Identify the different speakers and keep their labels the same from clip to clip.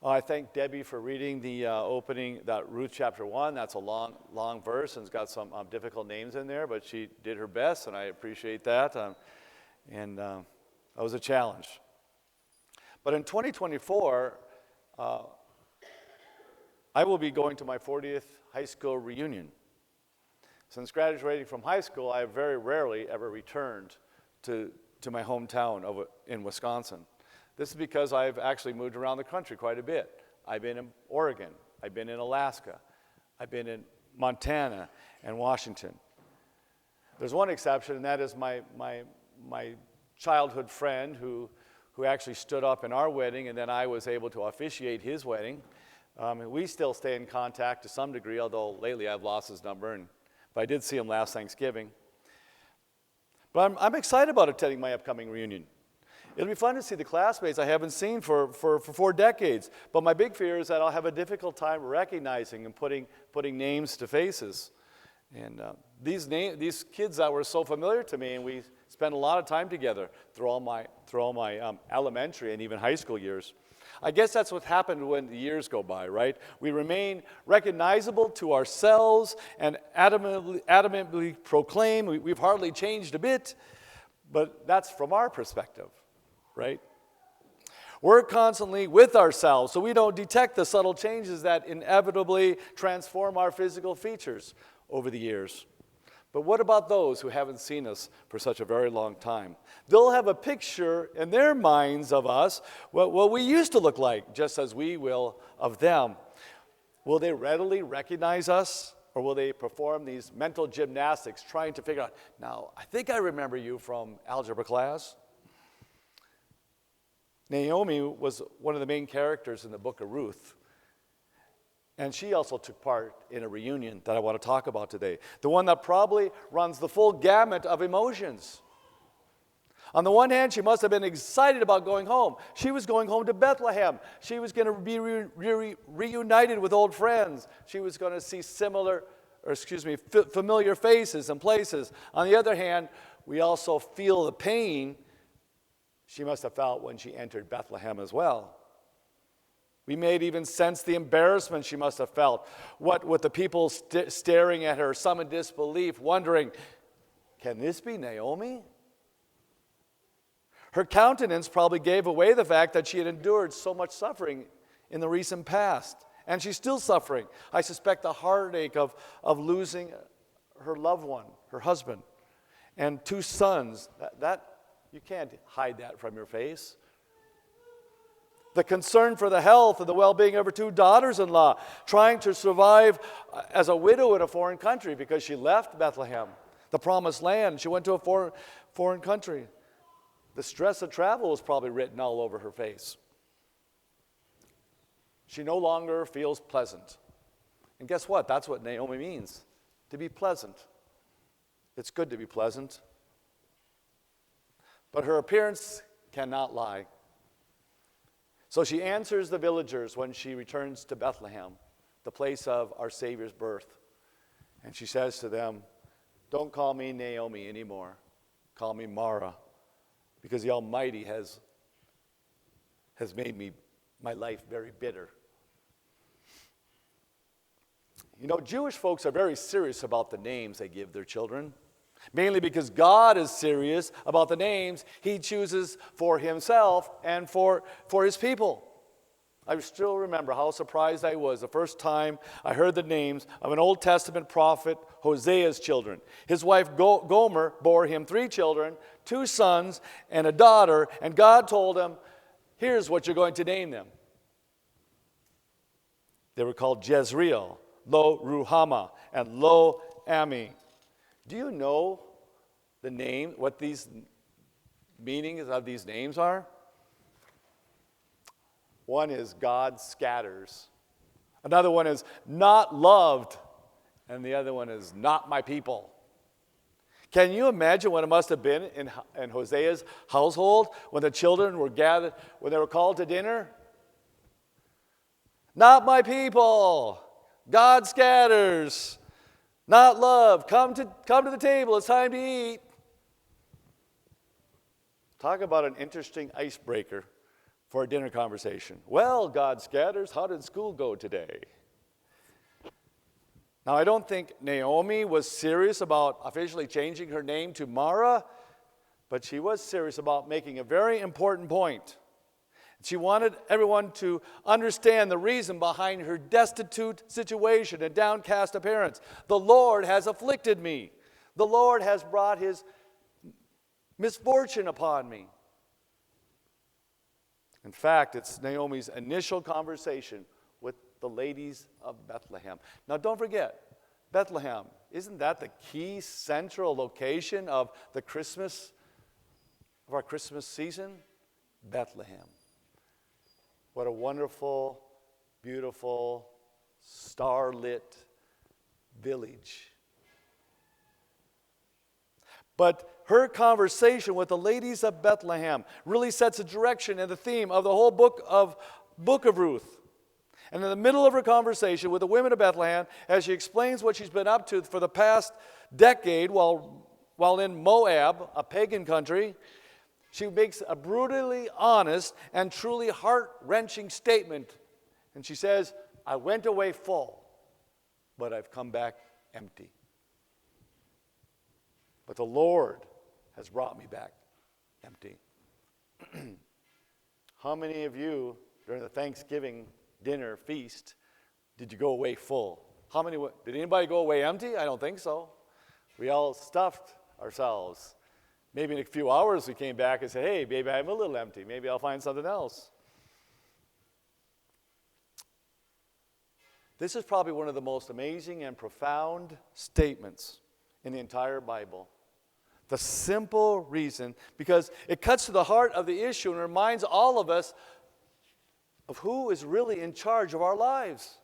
Speaker 1: I thank Debbie for reading the opening, that Ruth chapter 1. That's a long verse, and it's got some difficult names in there, but she did her best, and I appreciate that. And that was a challenge. But in 2024, I will be going to my 40th high school reunion. Since graduating from high school, I have very rarely ever returned to my hometown in Wisconsin. This is because I've actually moved around the country quite a bit. I've been in Oregon, I've been in Alaska, I've been in Montana and Washington. There's one exception, and that is my childhood friend who actually stood up in our wedding, and then I was able to officiate his wedding. We still stay in contact to some degree, although lately I've lost his number, but I did see him last Thanksgiving. But I'm excited about attending my upcoming reunion. It'll be fun to see the classmates I haven't seen for 4 decades. But my big fear is that I'll have a difficult time recognizing and putting names to faces. And these kids that were so familiar to me, and we spent a lot of time together through all my elementary and even high school years. I guess that's what happened when the years go by, right? We remain recognizable to ourselves and adamantly proclaim we've hardly changed a bit, but that's from our perspective. Right? We're constantly with ourselves, so we don't detect the subtle changes that inevitably transform our physical features over the years. But what about those who haven't seen us for such a very long time? They'll have a picture in their minds of us, what we used to look like, just as we will of them. Will they readily recognize us, or will they perform these mental gymnastics trying to figure out, now, I think I remember you from algebra class? Naomi was one of the main characters in the book of Ruth. And she also took part in a reunion that I want to talk about today. The one that probably runs the full gamut of emotions. On the one hand, she must have been excited about going home. She was going home to Bethlehem. She was going to be reunited with old friends. She was going to see familiar faces and places. On the other hand, we also feel the pain she must have felt when she entered Bethlehem as well. We may even sense the embarrassment she must have felt. What with the people staring at her, some in disbelief, wondering, can this be Naomi? Her countenance probably gave away the fact that she had endured so much suffering in the recent past. And she's still suffering. I suspect the heartache of losing her loved one, her husband, and 2 sons. That you can't hide that from your face. The concern for the health and the well-being of her 2 daughters-in-law, trying to survive as a widow in a foreign country because she left Bethlehem, the promised land. She went to a foreign country. The stress of travel was probably written all over her face. She no longer feels pleasant. And guess what? That's what Naomi means, to be pleasant. It's good to be pleasant. But her appearance cannot lie. So she answers the villagers when she returns to Bethlehem, the place of our Savior's birth. And she says to them, don't call me Naomi anymore. Call me Mara, because the Almighty has made my life very bitter. You know, Jewish folks are very serious about the names they give their children. Mainly because God is serious about the names he chooses for himself and for his people. I still remember how surprised I was the first time I heard the names of an Old Testament prophet, Hosea's children. His wife Gomer bore him 3 children, 2 sons, and a daughter, and God told him, here's what you're going to name them. They were called Jezreel, Lo Ruhamah, and Lo Ami. Do you know the name, what these meanings of these names are? One is God scatters. Another one is not loved. And the other one is not my people. Can you imagine what it must have been in Hosea's household when the children were gathered, when they were called to dinner? Not my people. God scatters. Not love. Come to the table. It's time to eat. Talk about an interesting icebreaker for a dinner conversation. Well, God scatters, how did school go today? Now, I don't think Naomi was serious about officially changing her name to Mara, but she was serious about making a very important point. She wanted everyone to understand the reason behind her destitute situation and downcast appearance. The Lord has afflicted me. The Lord has brought his misfortune upon me. In fact, it's Naomi's initial conversation with the ladies of Bethlehem. Now, don't forget, Bethlehem, isn't that the key central location of our Christmas season? Bethlehem. What a wonderful, beautiful, starlit village. But her conversation with the ladies of Bethlehem really sets a direction and the theme of the whole book of Ruth. And in the middle of her conversation with the women of Bethlehem, as she explains what she's been up to for the past decade while in Moab, a pagan country, she makes a brutally honest and truly heart-wrenching statement. And she says, I went away full, but I've come back empty. But the Lord has brought me back empty. How many of you, during the Thanksgiving dinner feast, did you go away full? Did anybody go away empty? I don't think so. We all stuffed ourselves. Maybe in a few hours we came back and said, hey, maybe I'm a little empty. Maybe I'll find something else. This is probably one of the most amazing and profound statements in the entire Bible. The simple reason, because it cuts to the heart of the issue and reminds all of us of who is really in charge of our lives.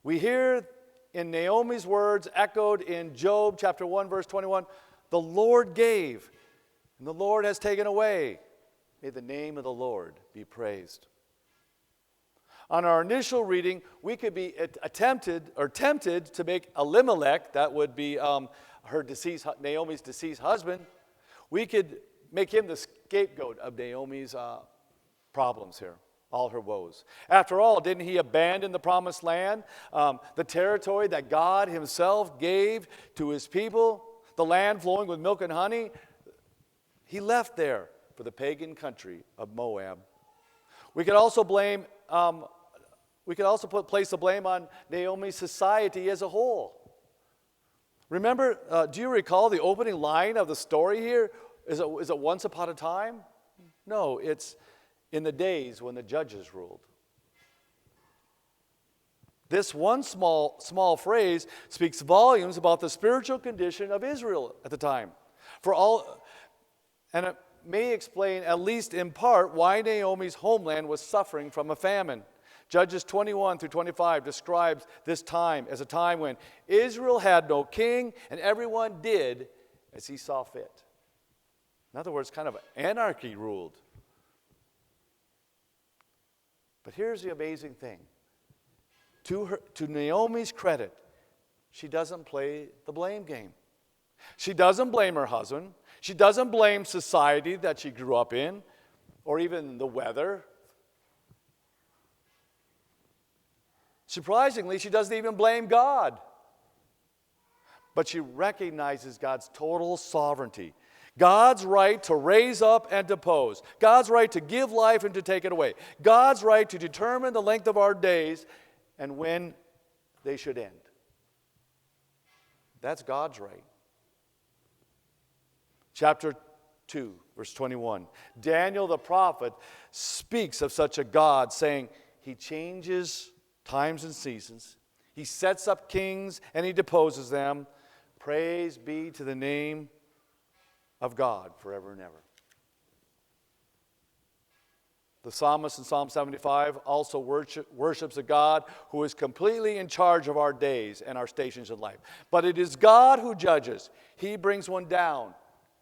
Speaker 1: We hear in Naomi's words echoed in Job chapter 1 verse 21, the Lord gave and the Lord has taken away. May the name of the Lord be praised. On our initial reading, we could be tempted to make Elimelech, that would be Naomi's deceased husband, we could make him the scapegoat of Naomi's problems here, all her woes. After all, didn't he abandon the promised land, the territory that God himself gave to his people, the land flowing with milk and honey? He left there for the pagan country of Moab. We could also place the blame on Naomi's society as a whole. Remember, do you recall the opening line of the story here? Is it once upon a time? No, it's in the days when the judges ruled. This one small phrase speaks volumes about the spiritual condition of Israel at the time. And it may explain, at least in part, why Naomi's homeland was suffering from a famine. Judges 21 through 25 describes this time as a time when Israel had no king and everyone did as he saw fit. In other words, kind of anarchy ruled. But here's the amazing thing. To Naomi's credit, she doesn't play the blame game. She doesn't blame her husband. She doesn't blame society that she grew up in, or even the weather. Surprisingly, she doesn't even blame God. But she recognizes God's total sovereignty. God's right to raise up and depose. God's right to give life and to take it away. God's right to determine the length of our days and when they should end. That's God's right. Chapter 2, verse 21. Daniel the prophet speaks of such a God, saying, he changes times and seasons. He sets up kings and he deposes them. Praise be to the name of God forever and ever. The psalmist in Psalm 75 also worships a God who is completely in charge of our days and our stations in life. But it is God who judges. He brings one down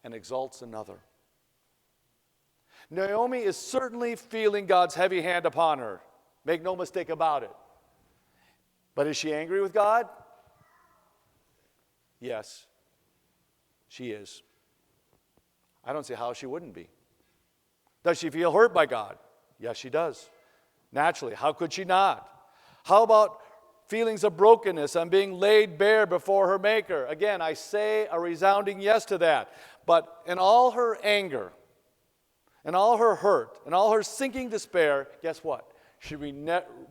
Speaker 1: and exalts another. Naomi is certainly feeling God's heavy hand upon her. Make no mistake about it. But is she angry with God? Yes, she is. I don't see how she wouldn't be. Does she feel hurt by God? Yes, she does. Naturally, how could she not? How about feelings of brokenness and being laid bare before her Maker? Again, I say a resounding yes to that. But in all her anger, in all her hurt, in all her sinking despair, guess what? She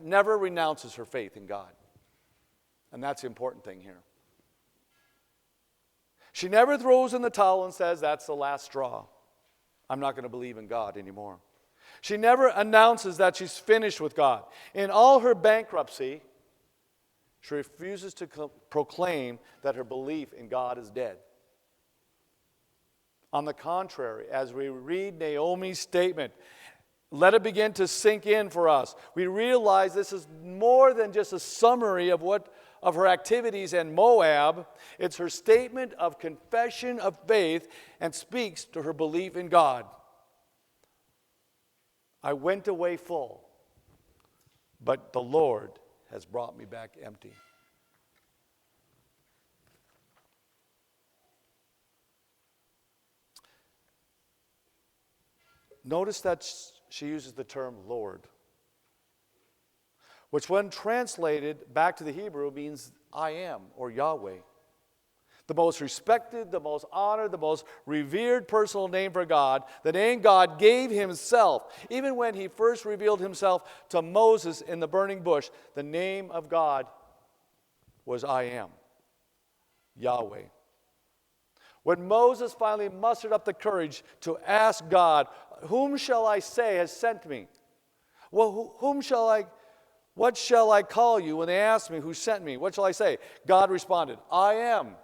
Speaker 1: never renounces her faith in God. And that's the important thing here. She never throws in the towel and says, that's the last straw. I'm not going to believe in God anymore. She never announces that she's finished with God. In all her bankruptcy, she refuses to proclaim that her belief in God is dead. On the contrary, as we read Naomi's statement, let it begin to sink in for us. We realize this is more than just a summary of her activities in Moab. It's her statement of confession of faith and speaks to her belief in God. I went away full, but the Lord has brought me back empty. Notice that she uses the term Lord, which when translated back to the Hebrew means I am, or Yahweh. The most respected, the most honored, the most revered personal name for God, the name God gave himself. Even when he first revealed himself to Moses in the burning bush, the name of God was I am, Yahweh. When Moses finally mustered up the courage to ask God, whom shall I say has sent me? Well, what shall I call you when they ask me who sent me? What shall I say? God responded, I am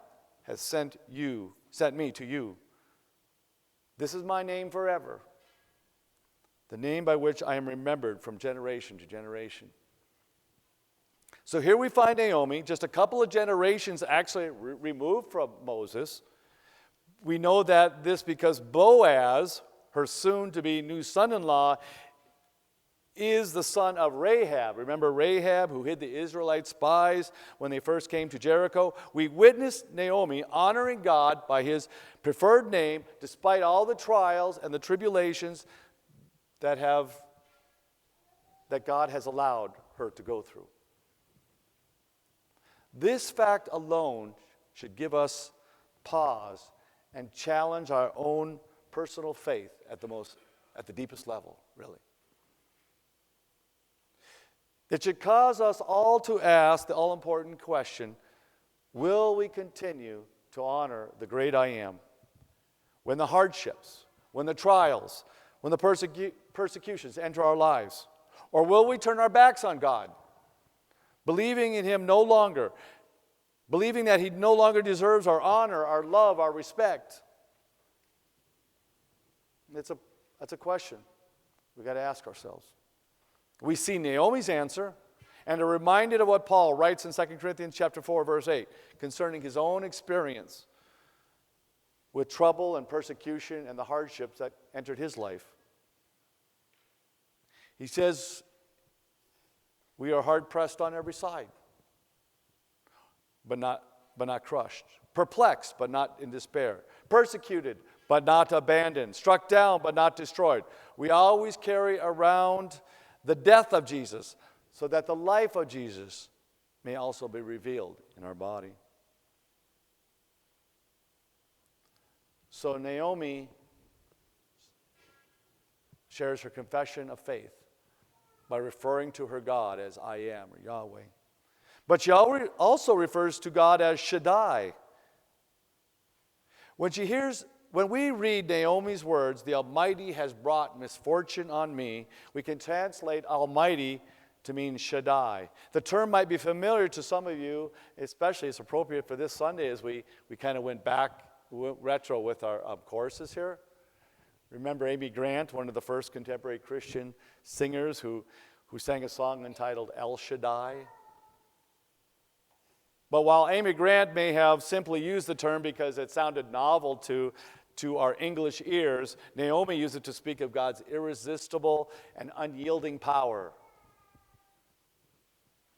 Speaker 1: has sent me to you. This is my name forever, the name by which I am remembered from generation to generation. So here we find Naomi, just a couple of generations actually removed from Moses. We know that this because Boaz, her soon-to-be new son-in-law, is the son of Rahab. Remember Rahab, who hid the Israelite spies when they first came to Jericho? We witnessed Naomi honoring God by his preferred name, despite all the trials and the tribulations that God has allowed her to go through. This fact alone should give us pause and challenge our own personal faith at the deepest level, really. It should cause us all to ask the all-important question, will we continue to honor the great I am when the hardships, when the trials, when the persecutions enter our lives? Or will we turn our backs on God, believing in him no longer, believing that he no longer deserves our honor, our love, our respect? That's a question we've got to ask ourselves. We see Naomi's answer and are reminded of what Paul writes in 2 Corinthians chapter 4, verse 8, concerning his own experience with trouble and persecution and the hardships that entered his life. He says, we are hard-pressed on every side, but not crushed. Perplexed, but not in despair. Persecuted, but not abandoned. Struck down, but not destroyed. We always carry around the death of Jesus, so that the life of Jesus may also be revealed in our body. So Naomi shares her confession of faith by referring to her God as I am, or Yahweh. But she also refers to God as Shaddai. When we read Naomi's words, the Almighty has brought misfortune on me, we can translate Almighty to mean Shaddai. The term might be familiar to some of you, especially it's appropriate for this Sunday as we kind of went retro with our choruses here. Remember Amy Grant, one of the first contemporary Christian singers who sang a song entitled El Shaddai? But while Amy Grant may have simply used the term because it sounded novel to our English ears, Naomi used it to speak of God's irresistible and unyielding power.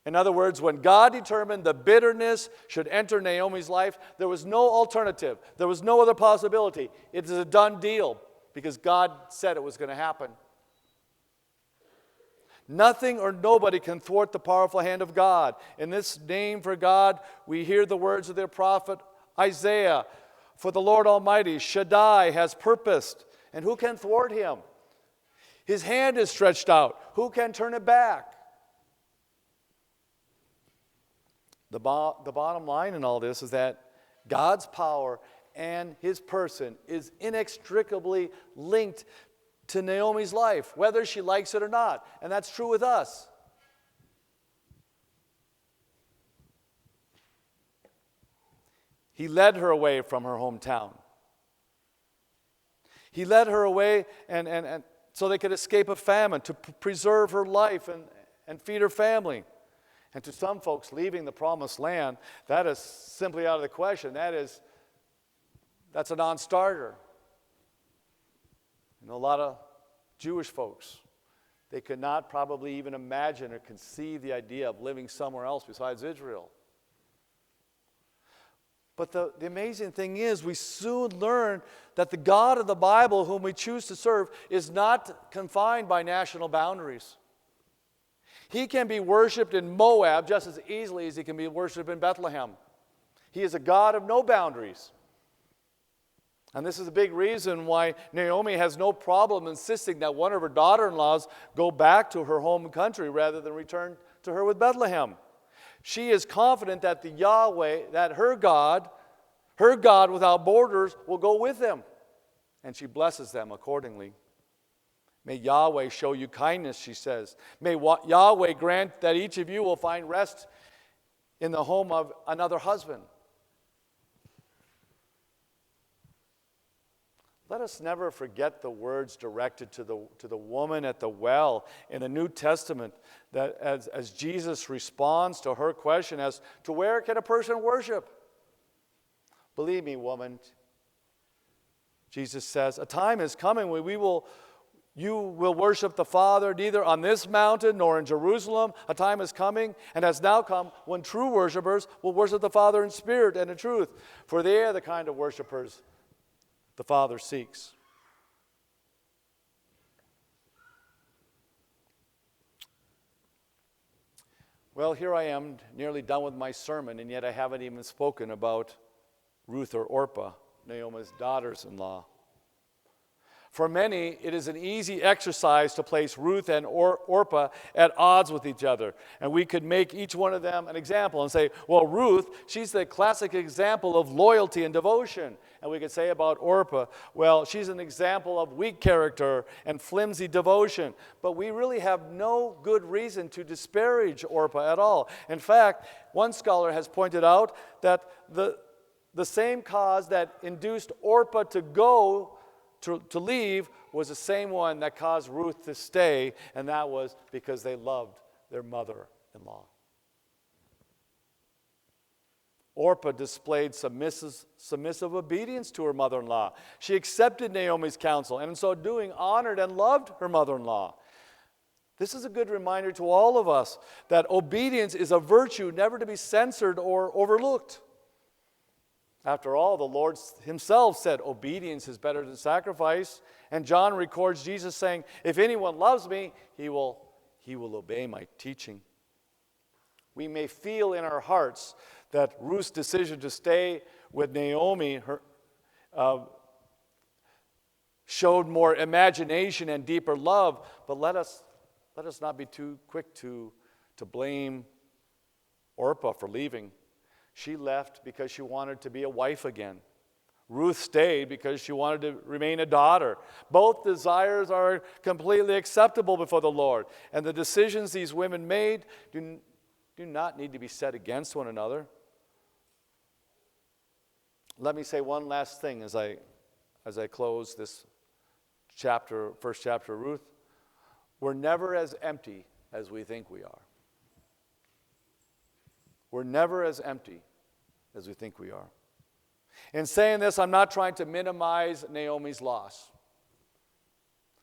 Speaker 1: In other words, when God determined the bitterness should enter Naomi's life, there was no alternative. There was no other possibility. It is a done deal. because God said it was going to happen. Nothing or nobody can thwart the powerful hand of God. In this name for God, we hear the words of their prophet Isaiah. For the Lord Almighty, Shaddai, has purposed, and who can thwart him? His hand is stretched out. Who can turn it back? The bottom line in all this is that God's power and his person is inextricably linked to Naomi's life, whether she likes it or not. And that's true with us. He led her away from her hometown. He led her away and so they could escape a famine, to preserve her life and feed her family. And to some folks, leaving the promised land, that is simply out of the question. That's a non-starter. A lot of Jewish folks, they could not probably even imagine or conceive the idea of living somewhere else besides Israel. But the amazing thing is, we soon learn that the God of the Bible, whom we choose to serve, is not confined by national boundaries. He can be worshipped in Moab just as easily as he can be worshipped in Bethlehem. He is a God of no boundaries. And this is a big reason why Naomi has no problem insisting that one of her daughter-in-laws go back to her home country rather than return to her with Bethlehem. She is confident that her God without borders, will go with them. And she blesses them accordingly. May Yahweh show you kindness, she says. May Yahweh grant that each of you will find rest in the home of another husband. Let us never forget the words directed to the woman at the well in the New Testament, that as Jesus responds to her question as to where can a person worship? Believe me, woman, Jesus says, a time is coming when you will worship the Father neither on this mountain nor in Jerusalem. A time is coming and has now come when true worshipers will worship the Father in spirit and in truth, for they are the kind of worshipers the Father seeks. Well, here I am, nearly done with my sermon, and yet I haven't even spoken about Ruth or Orpah, Naomi's daughters-in-law. For many, it is an easy exercise to place Ruth and Orpah at odds with each other. And we could make each one of them an example and say, well, Ruth, she's the classic example of loyalty and devotion. And we could say about Orpah, well, she's an example of weak character and flimsy devotion. But we really have no good reason to disparage Orpah at all. In fact, one scholar has pointed out that the same cause that induced Orpah to leave was the same one that caused Ruth to stay, and that was because they loved their mother-in-law. Orpah displayed submissive obedience to her mother-in-law. She accepted Naomi's counsel, and in so doing, honored and loved her mother-in-law. This is a good reminder to all of us that obedience is a virtue never to be censored or overlooked. After all, the Lord himself said, obedience is better than sacrifice. And John records Jesus saying, if anyone loves me, he will obey my teaching. We may feel in our hearts that Ruth's decision to stay with Naomi showed more imagination and deeper love, but let us not be too quick to blame Orpah for leaving. She left because she wanted to be a wife again. Ruth stayed because she wanted to remain a daughter. Both desires are completely acceptable before the Lord. And the decisions these women made do not need to be set against one another. Let me say one last thing as I close this first chapter of Ruth. We're never as empty as we think we are. We're never as empty as we think we are. In saying this, I'm not trying to minimize Naomi's loss.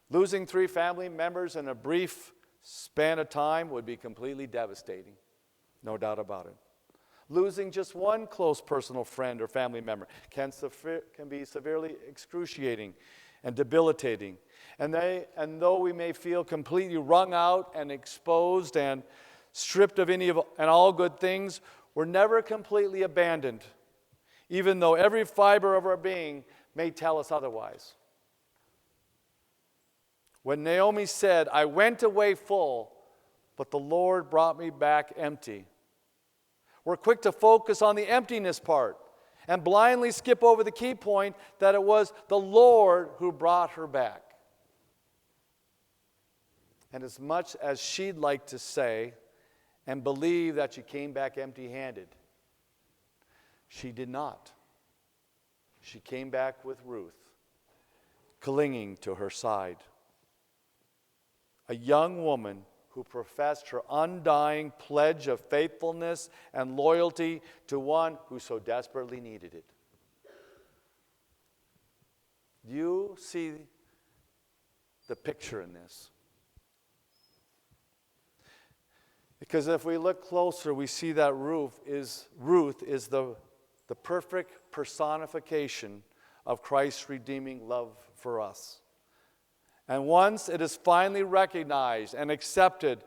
Speaker 1: Losing 3 family members in a brief span of time would be completely devastating, no doubt about it. Losing just one close personal friend or family member can be severely excruciating and debilitating. And though we may feel completely wrung out and exposed and stripped of any of and all good things, we're never completely abandoned, even though every fiber of our being may tell us otherwise. When Naomi said, "I went away full, but the Lord brought me back empty," we're quick to focus on the emptiness part and blindly skip over the key point that it was the Lord who brought her back. And as much as she'd like to say and believe that she came back empty-handed, she did not. She came back with Ruth, clinging to her side. A young woman who professed her undying pledge of faithfulness and loyalty to one who so desperately needed it. Do you see the picture in this? Because if we look closer, we see that Ruth is the perfect personification of Christ's redeeming love for us. And once it is finally recognized and accepted,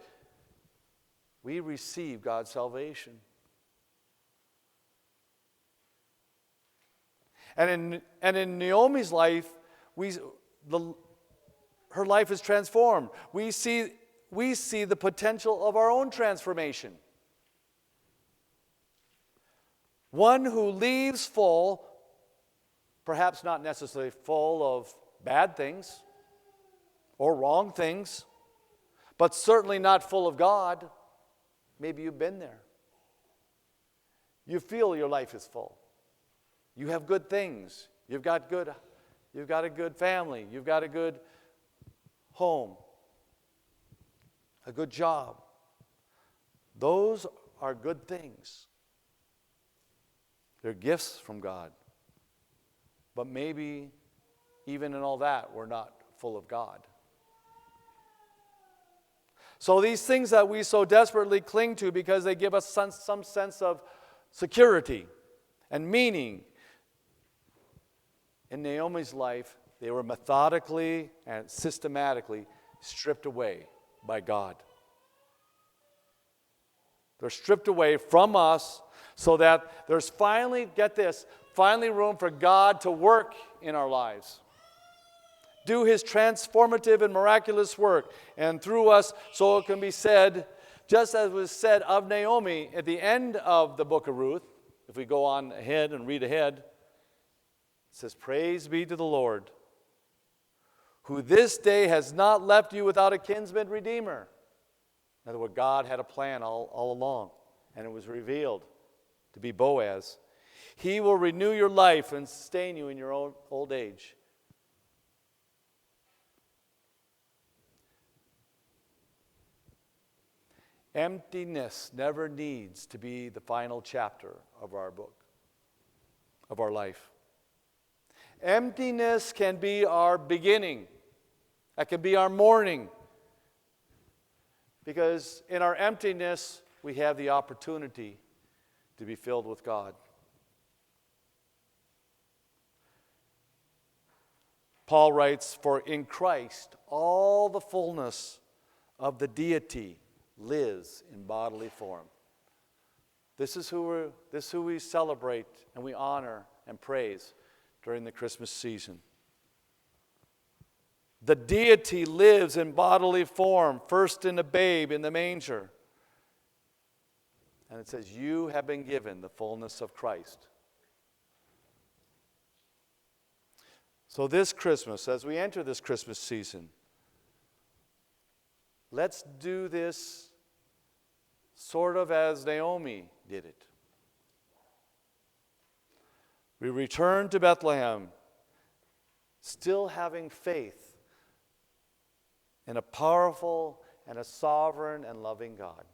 Speaker 1: we receive God's salvation. And in Naomi's life, her life is transformed. We see the potential of our own transformation. One who leaves full, perhaps not necessarily full of bad things or wrong things, but certainly not full of God. Maybe you've been there. You feel your life is full. You have good things. You've got a good family. You've got a good home. A good job. Those are good things. They're gifts from God. But maybe even in all that, we're not full of God. So these things that we so desperately cling to because they give us some sense of security and meaning. In Naomi's life, they were methodically and systematically stripped away by God. They're stripped away from us so that there's finally room for God to work in our lives. Do His transformative and miraculous work and through us, so it can be said, just as was said of Naomi at the end of the book of Ruth. If we go on ahead and read ahead, it says, "Praise be to the Lord, who this day has not left you without a kinsman redeemer." In other words, God had a plan all along, and it was revealed to be Boaz. "He will renew your life and sustain you in your old age." Emptiness never needs to be the final chapter of our book, of our life. Emptiness can be our beginning. That can be our morning. Because in our emptiness, we have the opportunity to be filled with God. Paul writes, "For in Christ all the fullness of the deity lives in bodily form." This is who we celebrate and we honor and praise during the Christmas season. The deity lives in bodily form, first in a babe in the manger. And it says, "You have been given the fullness of Christ." So this Christmas, as we enter this Christmas season, let's do this sort of as Naomi did it. We return to Bethlehem, still having faith in a powerful and a sovereign and loving God.